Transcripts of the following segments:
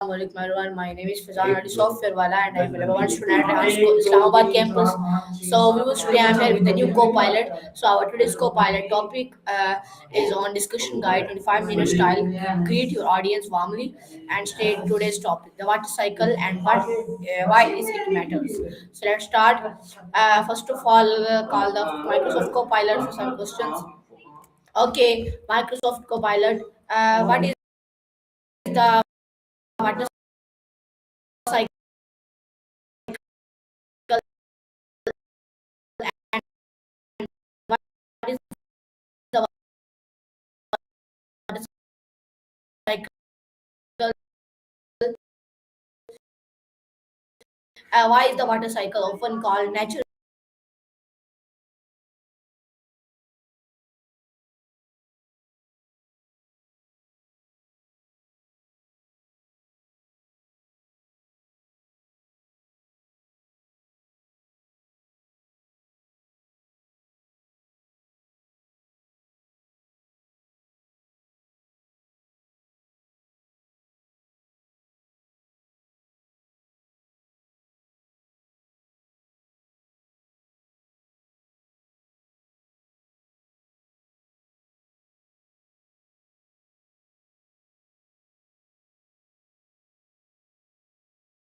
Assalamualaikum everyone. My name is Fazan Ali Software Wala and I am a level 1 student at high school Islamabad campus. So we will today I am here with the new co-pilot. So our today's co-pilot topic is on discussion guide 25 minute style. Greet your audience warmly and state today's topic, the water cycle and why is it matters. So let's start. First of all, call the Microsoft co-pilot for some questions. Okay, Microsoft Copilot. What is the water cycle and what is the water cycle? Why is the water cycle often called natural?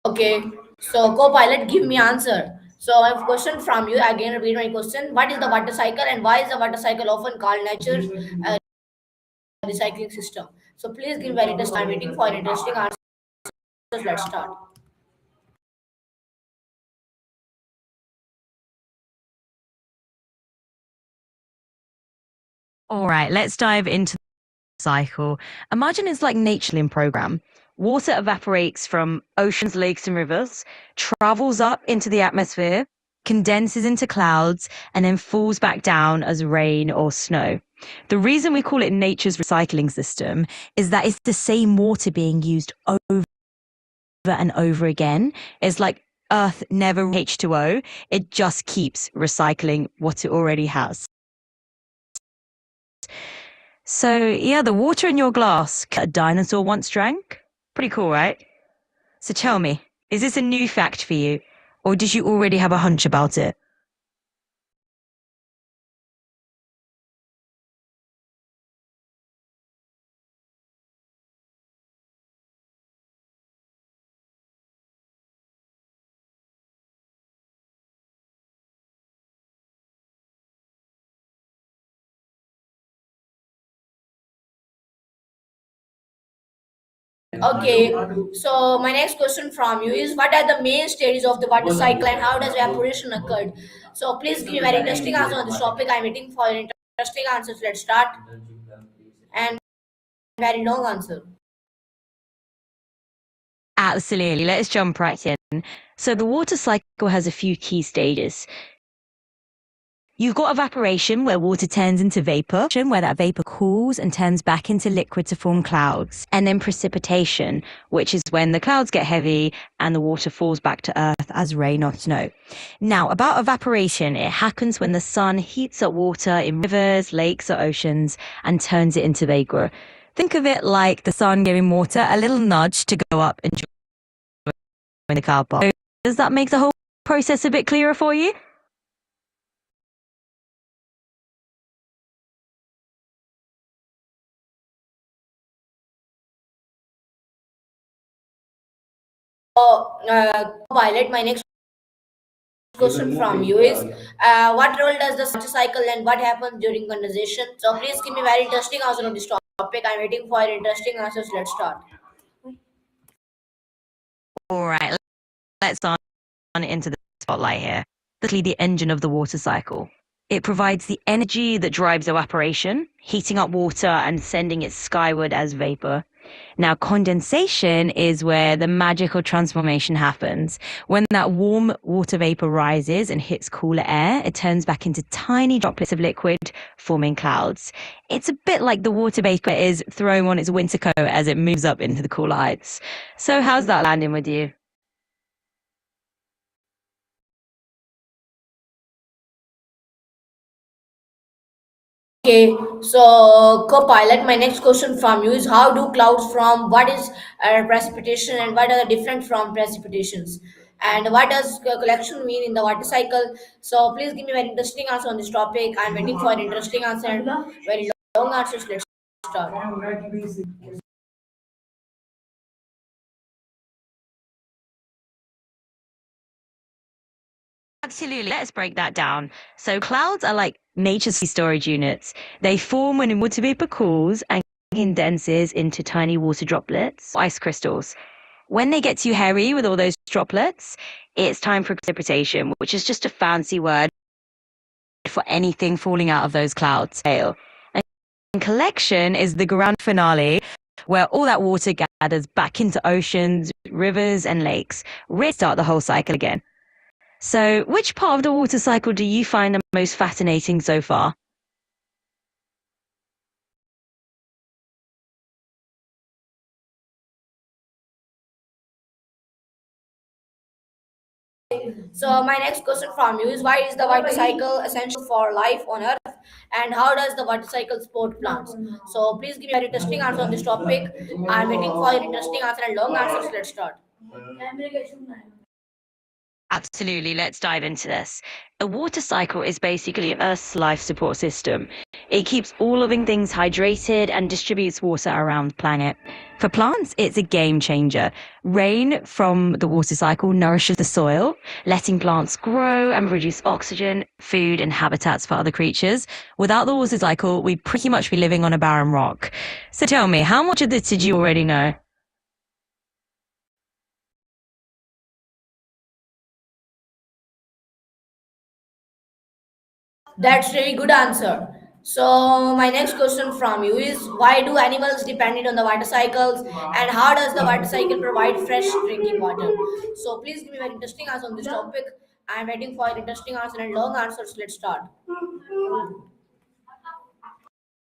Okay, so co-pilot, give me answer. So I have a question from you. Again, repeat my question. What is the water cycle and why is the water cycle often called nature uh, recycling system? So please give very interesting. I'm waiting for interesting answers. Let's start. All right, let's dive into the cycle. Imagine it's like nature's program. Water evaporates from oceans, lakes, and rivers, travels up into the atmosphere, condenses into clouds, and then falls back down as rain or snow. The reason we call it nature's recycling system is that it's the same water being used over and over again. It's like Earth never H2O, it just keeps recycling what it already has. So, yeah, the water in your glass a dinosaur once drank. Pretty cool, right? So tell me, is this a new fact for you, or did you already have a hunch about it? Okay, so my next question from you is what are the main stages of the water cycle and how does evaporation occur? So please give me very interesting answer on this topic. I'm waiting for your interesting answers. Let's start. And very long answer. Absolutely. Let's jump right in. So the water cycle has a few key stages. You've got evaporation, where water turns into vapor, where that vapor cools and turns back into liquid to form clouds. And then precipitation, which is when the clouds get heavy and the water falls back to earth as rain or snow. Now, about evaporation, it happens when the sun heats up water in rivers, lakes, or oceans and turns it into vapor. Think of it like the sun giving water a little nudge to go up and join the cloud box. So does that make the whole process a bit clearer for you? Pilot, my next question from you is what role does the water cycle and what happens during condensation? So please give me very interesting answer on this topic. I'm waiting for your interesting answers. Let's start. All right, let's on into the spotlight here. Basically, the engine of the water cycle. It provides the energy that drives evaporation, heating up water and sending it skyward as vapor. Now, condensation is where the magical transformation happens. When that warm water vapor rises and hits cooler air, it turns back into tiny droplets of liquid, forming clouds. It's a bit like the water vapor is throwing on its winter coat as it moves up into the cooler heights. So, how's that landing with you? Okay, so co-pilot, my next question from you is how do clouds form? What is precipitation and what are the different from precipitations? And what does collection mean in the water cycle? So please give me very interesting answer on this topic. I'm waiting for an interesting answer and very long answers. Let's start. Absolutely. Let's break that down. So clouds are like nature's storage units. They form when water vapor cools and condenses into tiny water droplets, ice crystals. When they get too hairy with all those droplets, it's time for precipitation, which is just a fancy word for anything falling out of those clouds. And collection is the grand finale where all that water gathers back into oceans, rivers, and lakes. Restart the whole cycle again. So, which part of the water cycle do you find the most fascinating so far? So my next question from you is why is the water cycle essential for life on Earth, and how does the water cycle support plants? So please give me an interesting answer on this topic. I'm waiting for your interesting answer and long answers. Let's start. Absolutely, let's dive into this. A water cycle is basically Earth's life support system. It keeps all living things hydrated and distributes water around the planet. For plants, it's a game changer. Rain from the water cycle nourishes the soil, letting plants grow and produce oxygen, food, and habitats for other creatures. Without the water cycle, we'd pretty much be living on a barren rock. So tell me, how much of this did you already know? That's really good answer. So my next question from you is why do animals depend on the water cycles, and how does the water cycle provide fresh drinking water? So please give me very interesting answer on this topic. I'm waiting for your interesting answer and long answers. Let's start.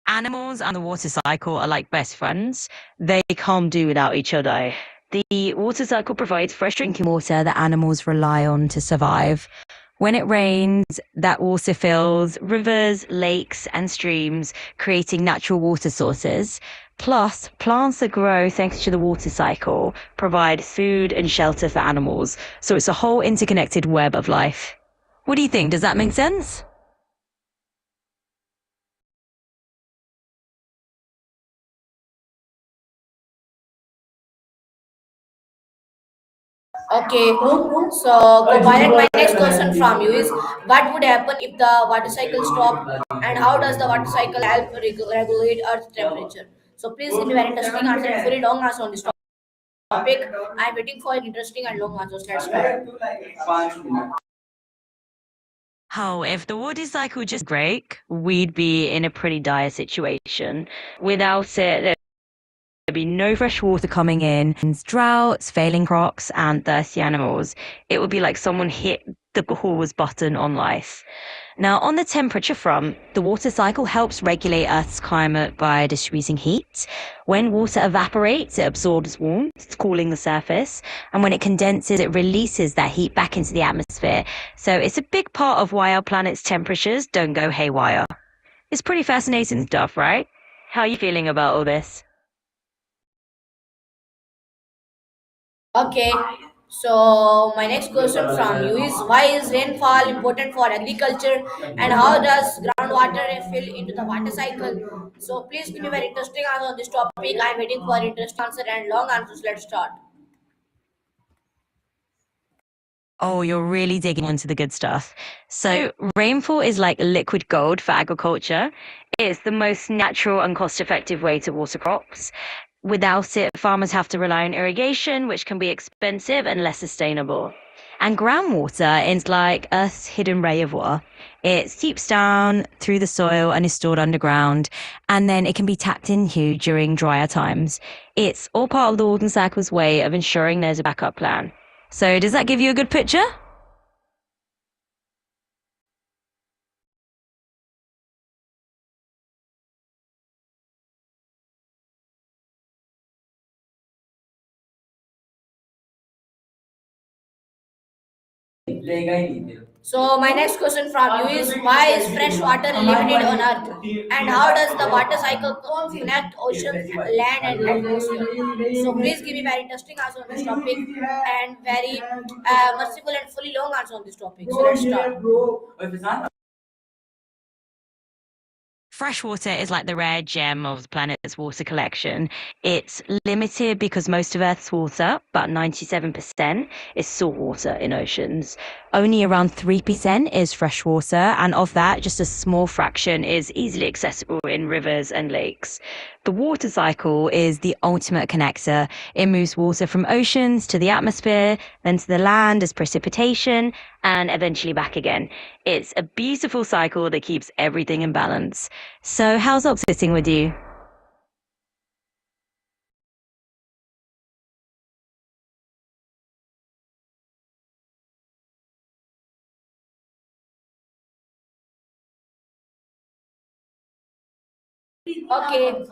Animals and the water cycle are like best friends. They can't do without each other. The water cycle provides fresh drinking water that animals rely on to survive. When it rains, that water fills rivers, lakes, and streams, creating natural water sources. Plus, plants that grow thanks to the water cycle provide food and shelter for animals. So it's a whole interconnected web of life. What do you think? Does that make sense? Okay, so Pilot, my next question from you is what would happen if the water cycle stopped, and how does the water cycle help regulate Earth temperature? So please give me very interesting answer and very long answer on this topic. I'm waiting for an interesting and long answers. Let's start. Oh, if the water cycle just break, we'd be in a pretty dire situation. Without it, there'd be no fresh water coming in, droughts, failing crops, and thirsty animals. It would be like someone hit the pause button on life. Now, on the temperature front, the water cycle helps regulate Earth's climate by distributing heat. When water evaporates, it absorbs warmth, cooling the surface, and when it condenses, it releases that heat back into the atmosphere. So it's a big part of why our planet's temperatures don't go haywire. It's pretty fascinating stuff, right? How are you feeling about all this? Okay, so my next question from you is why is rainfall important for agriculture, and how does groundwater fill into the water cycle? So please give me very interesting answer on this topic. I'm waiting for interesting answer and long answers. Let's start. Oh, you're really digging into the good stuff. So, rainfall is like liquid gold for agriculture. It's the most natural and cost effective way to water crops. Without it, farmers have to rely on irrigation, which can be expensive and less sustainable. And groundwater is like Earth's hidden reservoir. It seeps down through the soil and is stored underground, and then it can be tapped into during drier times. It's all part of the water cycle's way of ensuring there's a backup plan. So, does that give you a good picture? So my next question from you is, why is fresh water limited on Earth, and how does the water cycle connect oceans, land, and atmosphere? So please give me very interesting answer on this topic and very merciful and fully long answer on this topic. So let's start. Freshwater is like the rare gem of the planet's water collection. It's limited because most of Earth's water, about 97%, is saltwater in oceans. Only around 3% is freshwater, and of that, just a small fraction is easily accessible in rivers and lakes. The water cycle is the ultimate connector. It moves water from oceans to the atmosphere, then to the land as precipitation, and eventually back again. It's a beautiful cycle that keeps everything in balance. So how's Ox sitting with you? Okay.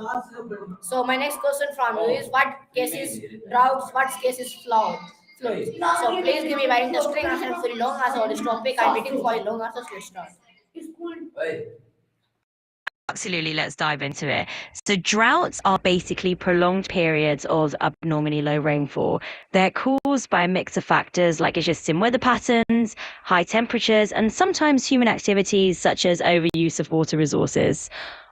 So my next question from you is, what cases droughts, what cases floods? So please give me very interesting answer and very long answer on this topic. I'm waiting for a long answer. So let's start. Absolutely, let's dive into it. So droughts are basically prolonged periods of abnormally low rainfall. They're caused by a mix of factors like existing weather patterns, high temperatures, and sometimes human activities such as overuse of water resources.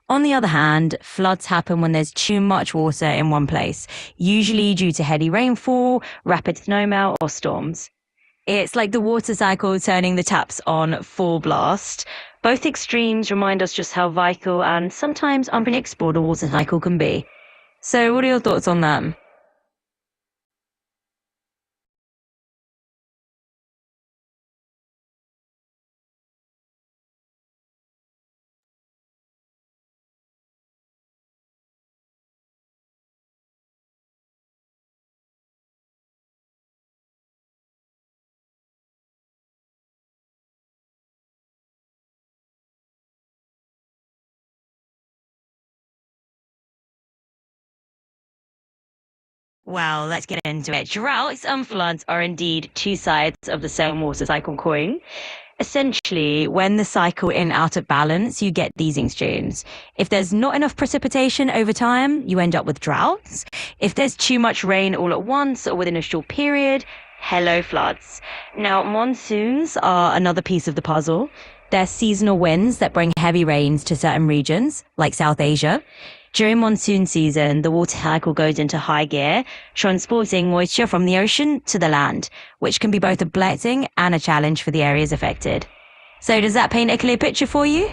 On the other hand, floods happen when there's too much water in one place, usually due to heavy rainfall, rapid snowmelt, or storms. It's like the water cycle turning the taps on full blast. Both extremes remind us just how vital and sometimes unpredictable the water cycle can be. So, what are your thoughts on that? Well, let's get into it. Droughts and floods are indeed two sides of the same water cycle coin. Essentially, when the cycle in out of balance, you get these extremes. If there's not enough precipitation over time, you end up with droughts. If there's too much rain all at once or within a short period, hello floods. Now, monsoons are another piece of the puzzle. They're seasonal winds that bring heavy rains to certain regions, like South Asia. During monsoon season, the water cycle goes into high gear, transporting moisture from the ocean to the land, which can be both a blessing and a challenge for the areas affected. So does that paint a clear picture for you?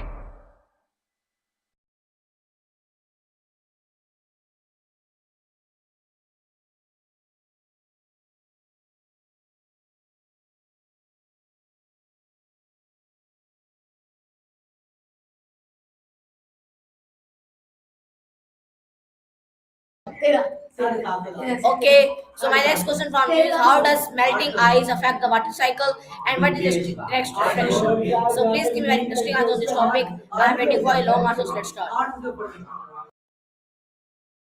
Okay, so my next question from you is, how does melting ice affect the water cycle, and what is the direct reflection? So please give me very interesting answer on this topic. I'm waiting for a long answer. So let's start.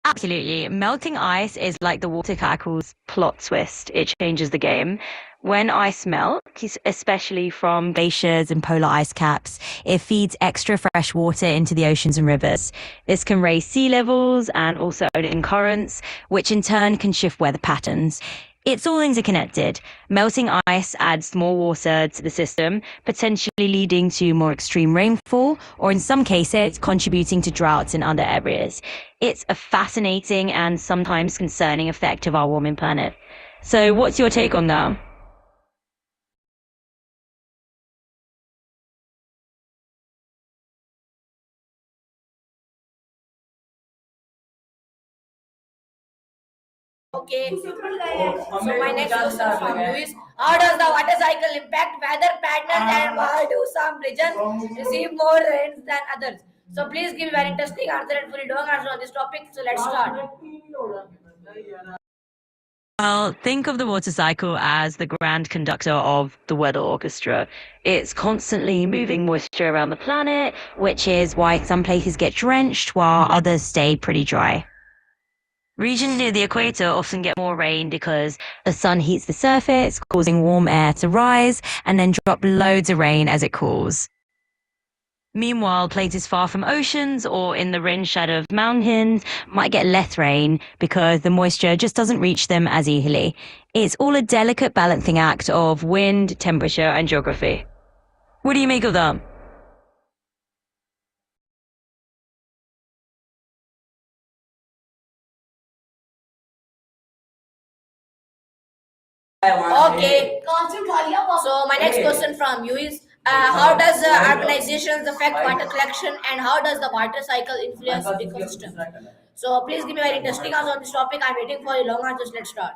Absolutely. Melting ice is like the water cycle's plot twist. It changes the game. When ice melts, especially from glaciers and polar ice caps, it feeds extra fresh water into the oceans and rivers. This can raise sea levels and also in currents, which in turn can shift weather patterns. It's all interconnected. Melting ice adds more water to the system, potentially leading to more extreme rainfall, or in some cases, contributing to droughts in other areas. It's a fascinating and sometimes concerning effect of our warming planet. So, what's your take on that? Okay. So my next question from you is, how does the water cycle impact weather patterns, and why do some regions receive more rains than others? So please give very interesting answer and fully long answer on this topic. So let's start. Well, think of the water cycle as the grand conductor of the weather orchestra. It's constantly moving moisture around the planet, which is why some places get drenched while others stay pretty dry. Regions near the equator often get more rain because the sun heats the surface, causing warm air to rise and then drop loads of rain as it cools. Meanwhile, places far from oceans or in the rain shadow of mountains might get less rain because the moisture just doesn't reach them as easily. It's all a delicate balancing act of wind, temperature, and geography. What do you make of that? Okay. So my next question from you is, how does urbanization affect water collection, and how does the water cycle influence ecosystems? So please give me very interesting answer on this topic. I'm waiting for your long answers. Let's start.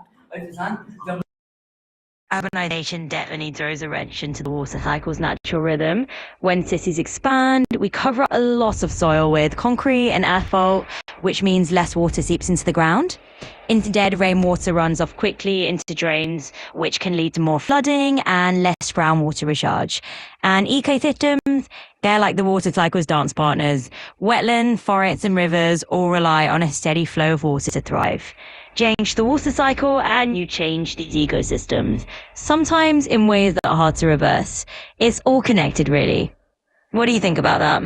Urbanization definitely throws a wrench into the water cycle's natural rhythm. When cities expand, we cover up a lot of soil with concrete and asphalt, which means less water seeps into the ground. Instead, rainwater runs off quickly into drains, which can lead to more flooding and less groundwater recharge. And ecosystems, they're like the water cycle's dance partners. Wetlands, forests, and rivers all rely on a steady flow of water to thrive. Change the water cycle and you change these ecosystems, sometimes in ways that are hard to reverse. It's all connected, really. What do you think about that?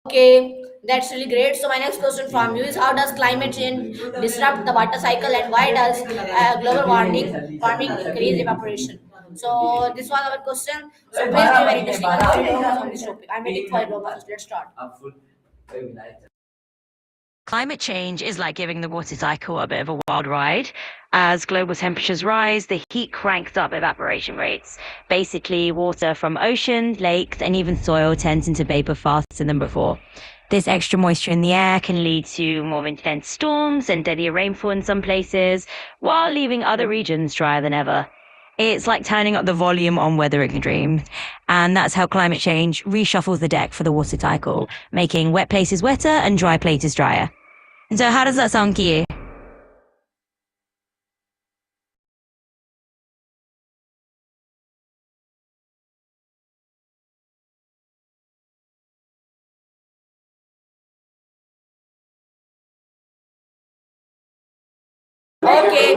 Okay, that's really great. So my next question from you is, how does climate change disrupt the water cycle, and why does global warming increase evaporation? So this was our question. So please be very interesting on this topic. I'm waiting for your answers. Let's start. Climate change is like giving the water cycle a bit of a wild ride. As global temperatures rise, the heat cranks up evaporation rates. Basically, water from oceans, lakes, and even soil turns into vapor faster than before. This extra moisture in the air can lead to more intense storms and deadlier rainfall in some places, while leaving other regions drier than ever. It's like turning up the volume on weather extremes. And that's how climate change reshuffles the deck for the water cycle, making wet places wetter and dry places drier. So how does that sound to you? Okay,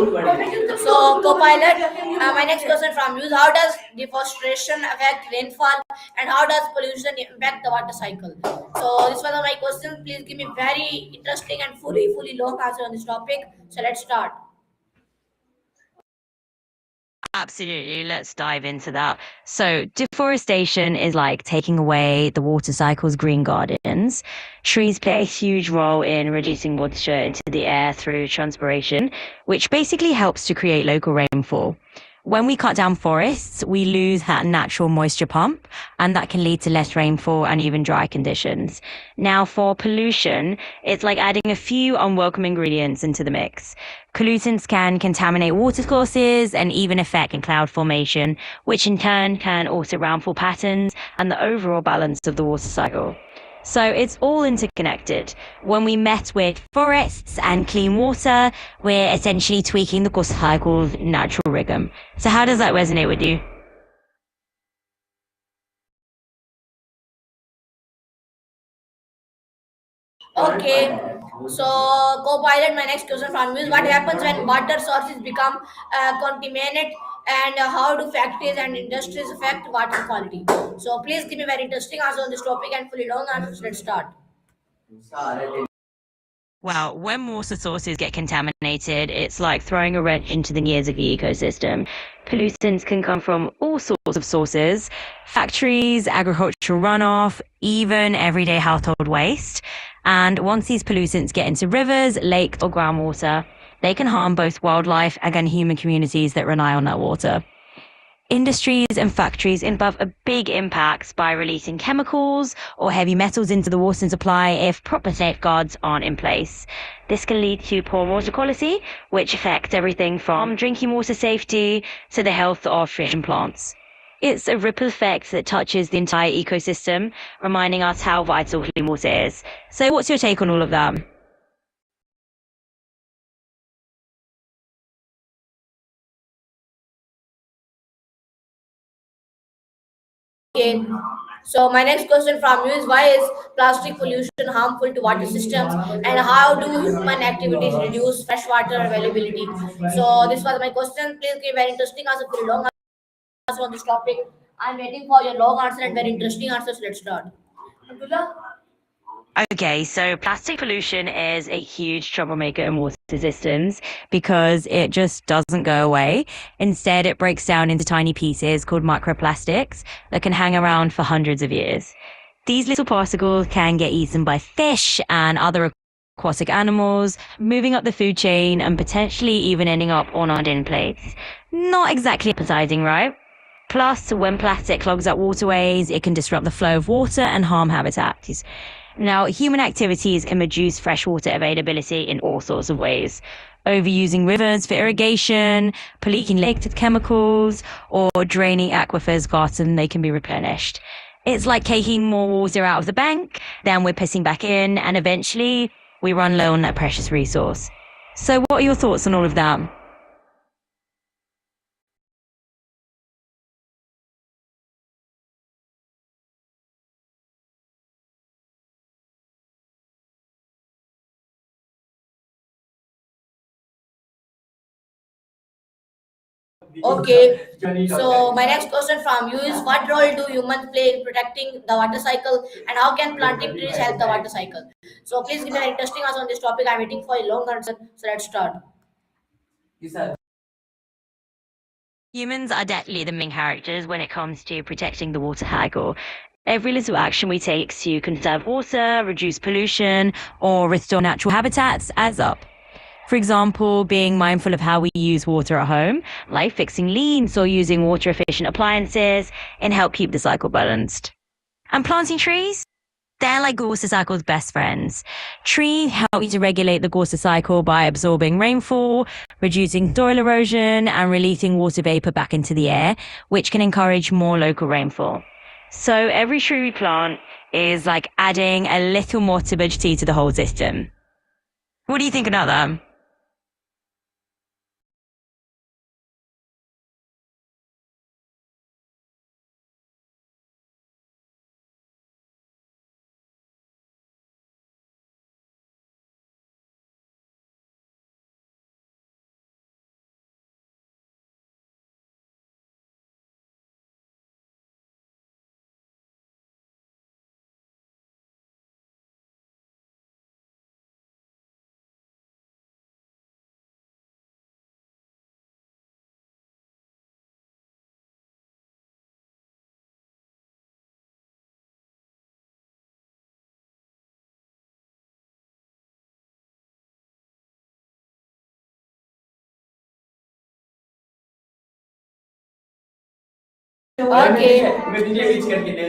so co-pilot, my next question from you is, how does deforestation affect rainfall, and how does pollution impact the water cycle? So this was my question. Please give me very interesting and fully long answer on this topic. So let's start. Absolutely. Let's dive into that. So, deforestation is like taking away the water cycle's green gardens. Trees play a huge role in reducing moisture into the air through transpiration, which basically helps to create local rainfall. When we cut down forests, we lose that natural moisture pump, and that can lead to less rainfall and even dry conditions. Now, for pollution, it's like adding a few unwelcome ingredients into the mix. Pollutants can contaminate water sources and even affect cloud formation, which in turn can alter rainfall patterns and the overall balance of the water cycle. So it's all interconnected. When we met with forests and clean water, we're essentially tweaking the water cycle's natural rhythm. So how does that resonate with you? Okay, so co-pilot, my next question from you is, what happens when water sources become contaminated, and how do factories and industries affect water quality? So please give me very interesting answer on this topic and fully long answers. Let's start. Well, when water sources get contaminated, it's like throwing a wrench into the gears of the ecosystem. Pollutants can come from all sorts of sources: factories, agricultural runoff, even everyday household waste. And once these pollutants get into rivers, lakes, or groundwater, they can harm both wildlife and human communities that rely on that water. Industries and factories involve a big impact by releasing chemicals or heavy metals into the water supply if proper safeguards aren't in place. This can lead to poor water quality, which affects everything from drinking water safety to the health of fish and plants. It's a ripple effect that touches the entire ecosystem, reminding us how vital clean water is. So what's your take on all of that? Okay. So my next question from you is, why is plastic pollution harmful to water systems, and how do human activities reduce freshwater availability? So this was my question. Please give very interesting answer, very long answer on this topic. I'm waiting for your long answer and very interesting answers. Let's start. Abdullah? Okay, so plastic pollution is a huge troublemaker in water systems because it just doesn't go away. Instead, it breaks down into tiny pieces called microplastics that can hang around for hundreds of years. These little particles can get eaten by fish and other aquatic animals, moving up the food chain and potentially even ending up on our din plates. Not exactly appetizing, right? Plus, when plastic clogs up waterways, it can disrupt the flow of water and harm habitats. Now, human activities can reduce freshwater availability in all sorts of ways. Overusing rivers for irrigation, polluting lakes with chemicals, or draining aquifers faster than they can be replenished. It's like taking more water out of the bank, then we're pissing back in, and eventually we run low on that precious resource. So what are your thoughts on all of that? Okay, so my next question from you is, what role do humans play in protecting the water cycle, and how can planting trees help the water cycle? So please give me an interesting answer on this topic. I'm waiting for a long answer. So let's start. Humans are definitely the main characters when it comes to protecting the water cycle. Every little action we take to conserve water, reduce pollution, or restore natural habitats adds up. For example, being mindful of how we use water at home, like fixing leaks or using water efficient appliances, and help keep the cycle balanced. And planting trees? They're like water cycle's best friends. Trees help you to regulate the water cycle by absorbing rainfall, reducing soil erosion, and releasing water vapor back into the air, which can encourage more local rainfall. So every tree we plant is like adding a little more turbidity to the whole system. What do you think about that? Okay.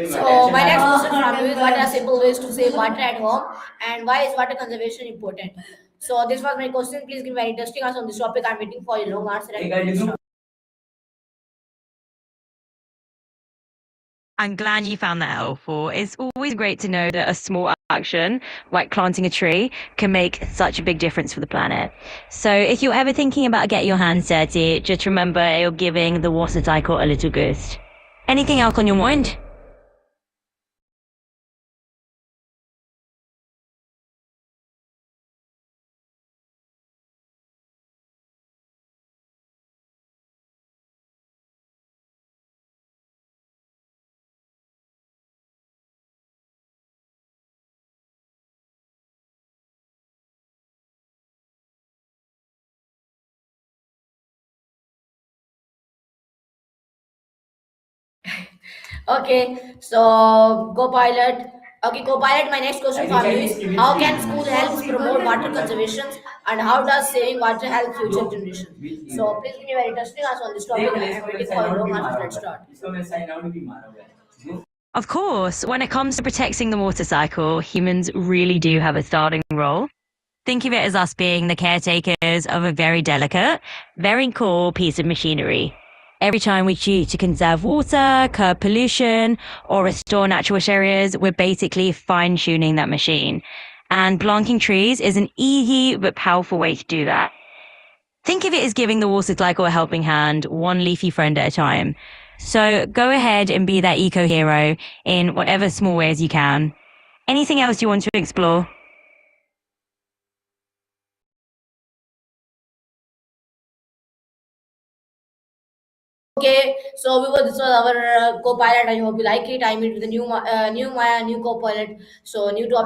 So my next question from you is, what are simple ways to save water at home, and why is water conservation important? So this was my question. Please give me very interesting answer on this topic. I'm waiting for a long answer. And I'm glad you found that helpful. It's always great to know that a small action, like planting a tree, can make such a big difference for the planet. So if you're ever thinking about getting your hands dirty, just remember you're giving the water cycle a little boost. Anything else on your mind? okay, so Copilot. Okay, Copilot. My next question from you is, how can school help promote water conservation, and how does saving water help future generations? So please give me a very interesting answer on this topic. I am waiting for a long answer. Let's start. Of course, when it comes to protecting the water cycle, humans really do have a starting role. Think of it as us being the caretakers of a very delicate, very cool piece of machinery. Every time we choose to conserve water, curb pollution, or restore natural areas, we're basically fine-tuning that machine. And planting trees is an easy but powerful way to do that. Think of it as giving the water cycle a helping hand, one leafy friend at a time. So go ahead and be that eco hero in whatever small ways you can. Anything else you want to explore? Okay, so this was our co-pilot. I hope you like it. I mean, the new Maya, new co-pilot. So new topic.